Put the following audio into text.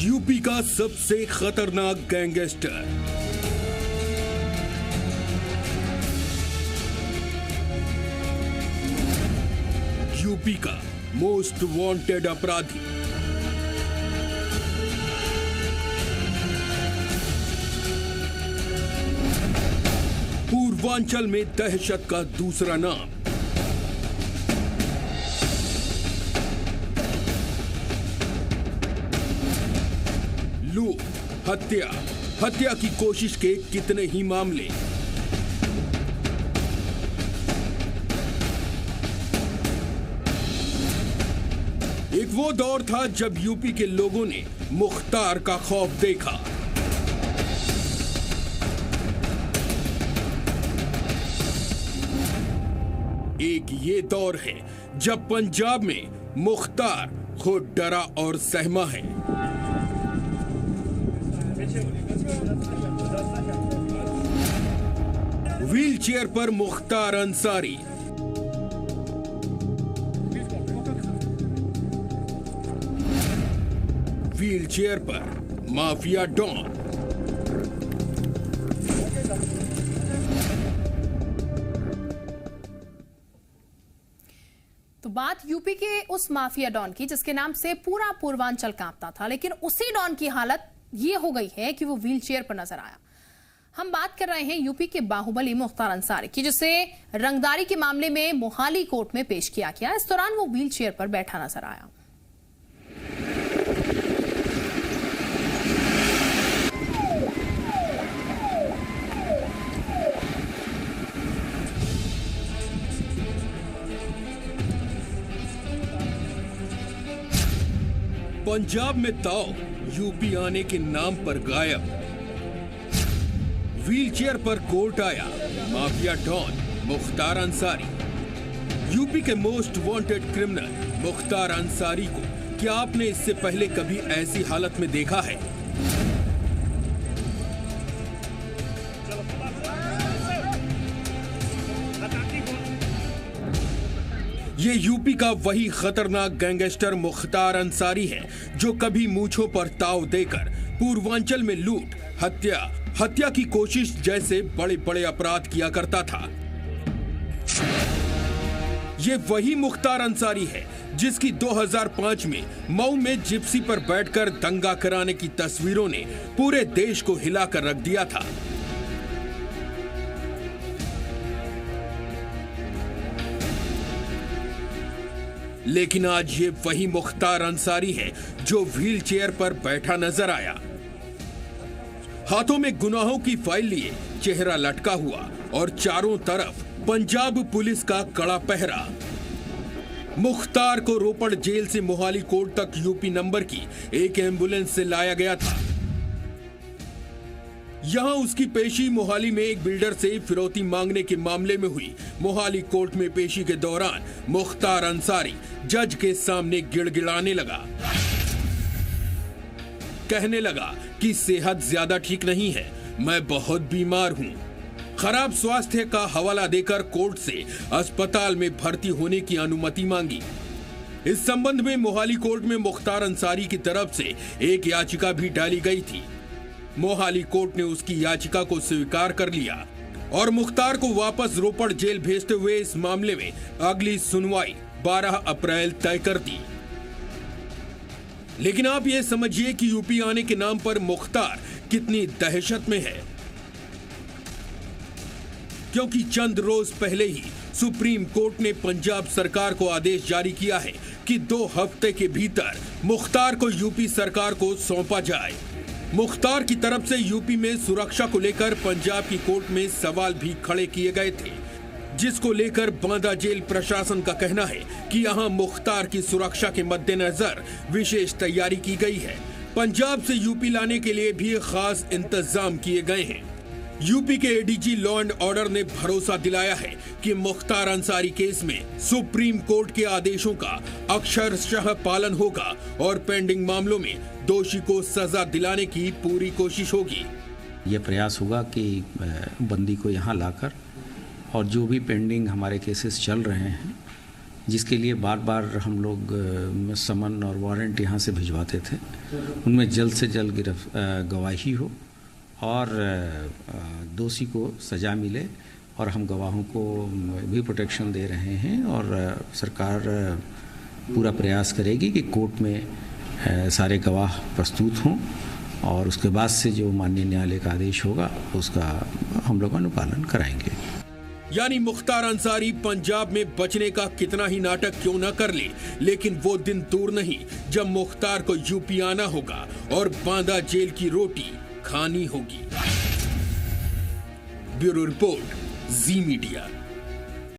UP का सबसे खतरनाक गैंगस्टर, यूपी का मोस्ट वांटेड अपराधी, पूर्वांचल में दहशत का दूसरा नाम, लूट, हत्या की कोशिश के कितने ही मामले। एक वो दौर था जब यूपी के लोगों ने मुख्तार का खौफ देखा। एक ये दौर है जब पंजाब में मुख्तार खुद डरा और सहमा है। व्हील चेयर पर मुख्तार अंसारी, व्हील चेयर पर माफिया डॉन, तो बात यूपी के उस माफिया डॉन की जिसके नाम से पूरा पूर्वांचल कांपता था, लेकिन उसी डॉन की हालत ये हो गई है कि वो व्हील चेयर पर नजर आया। हम बात कर रहे हैं यूपी के बाहुबली मुख्तार अंसारी की, जिसे रंगदारी के मामले में मोहाली कोर्ट में पेश किया गया। इस दौरान वो व्हील चेयर पर बैठा नजर आया। पंजाब में ताऊ यूपी आने के नाम पर गायब, व्हीलचेयर पर कोर्ट आया mafia don Mukhtar Ansari. UP के most wanted criminal Mukhtar Ansari को क्या आपने इससे पहले कभी ऐसी हालत में देखा है? ये यूपी का वही खतरनाक गैंगस्टर मुख्तार अंसारी है जो कभी मूंछों पर ताव देकर पूर्वांचल में लूट, हत्या की कोशिश जैसे बड़े बड़े अपराध किया करता था। ये वही मुख्तार अंसारी है जिसकी 2005 में मऊ में जिप्सी पर बैठकर दंगा कराने की तस्वीरों ने पूरे देश को हिलाकर रख दिया था। लेकिन आज ये वही मुख्तार अंसारी है जो व्हील चेयर पर बैठा नजर आया, हाथों में गुनाहों की फाइल लिए, चेहरा लटका हुआ और चारों तरफ पंजाब पुलिस का कड़ा पहरा। मुख्तार को रोपड़ जेल से मोहाली कोर्ट तक यूपी नंबर की एक एम्बुलेंस से लाया गया था। यहां उसकी पेशी मोहाली में एक बिल्डर से फिरौती मांगने के मामले में हुई। मोहाली कोर्ट में पेशी के दौरान मुख्तार अंसारी जज के सामने गिड़गिड़ाने लगा, कहने लगा कि सेहत ज्यादा ठीक नहीं है, मैं बहुत बीमार हूं। खराब स्वास्थ्य का हवाला देकर कोर्ट से अस्पताल में भर्ती होने की अनुमति मांगी। इस संबंध में मोहाली कोर्ट में मुख्तार अंसारी की तरफ से एक याचिका भी डाली गई थी। मोहाली कोर्ट ने उसकी याचिका को स्वीकार कर लिया और मुख्तार को वापस रोपड़ जेल भेजते हुए इस मामले में अगली सुनवाई 12 अप्रैल तय कर दी। लेकिन आप ये समझिए कि यूपी आने के नाम पर मुख्तार कितनी दहशत में है, क्योंकि चंद रोज पहले ही सुप्रीम कोर्ट ने पंजाब सरकार को आदेश जारी किया है कि 2 हफ्ते के भीतर मुख्तार को यूपी सरकार को सौंपा जाए। मुख्तार की तरफ से यूपी में सुरक्षा को लेकर पंजाब की कोर्ट में सवाल भी खड़े किए गए थे, जिसको लेकर बांदा जेल प्रशासन का कहना है कि यहां मुख्तार की सुरक्षा के मद्देनजर विशेष तैयारी की गई है। पंजाब से यूपी लाने के लिए भी खास इंतजाम किए गए हैं। यूपी के एडीजी लॉ एंड ऑर्डर ने भरोसा दिलाया है कि मुख्तार अंसारी केस में सुप्रीम कोर्ट के आदेशों का अक्षरशः पालन होगा और पेंडिंग मामलों में दोषी को सजा दिलाने की पूरी कोशिश होगी। ये प्रयास होगा कि बंदी को यहाँ लाकर और जो भी पेंडिंग हमारे केसेस चल रहे हैं जिसके लिए बार बार हम लोग समन और वारंट यहाँ से भिजवाते थे, उनमें जल्द से जल्द गवाही हो और दोषी को सज़ा मिले। और हम गवाहों को भी प्रोटेक्शन दे रहे हैं और सरकार पूरा प्रयास करेगी कि कोर्ट में सारे गवाह प्रस्तुत हों और उसके बाद से जो माननीय न्यायालय का आदेश होगा उसका हम लोग अनुपालन कराएंगे। यानी मुख्तार अंसारी पंजाब में बचने का कितना ही नाटक क्यों न कर ले, लेकिन वो दिन दूर नहीं जब मुख्तार को यूपी आना होगा और बांदा जेल की रोटी खानी होगी। ब्यूरो रिपोर्ट, जी मीडिया।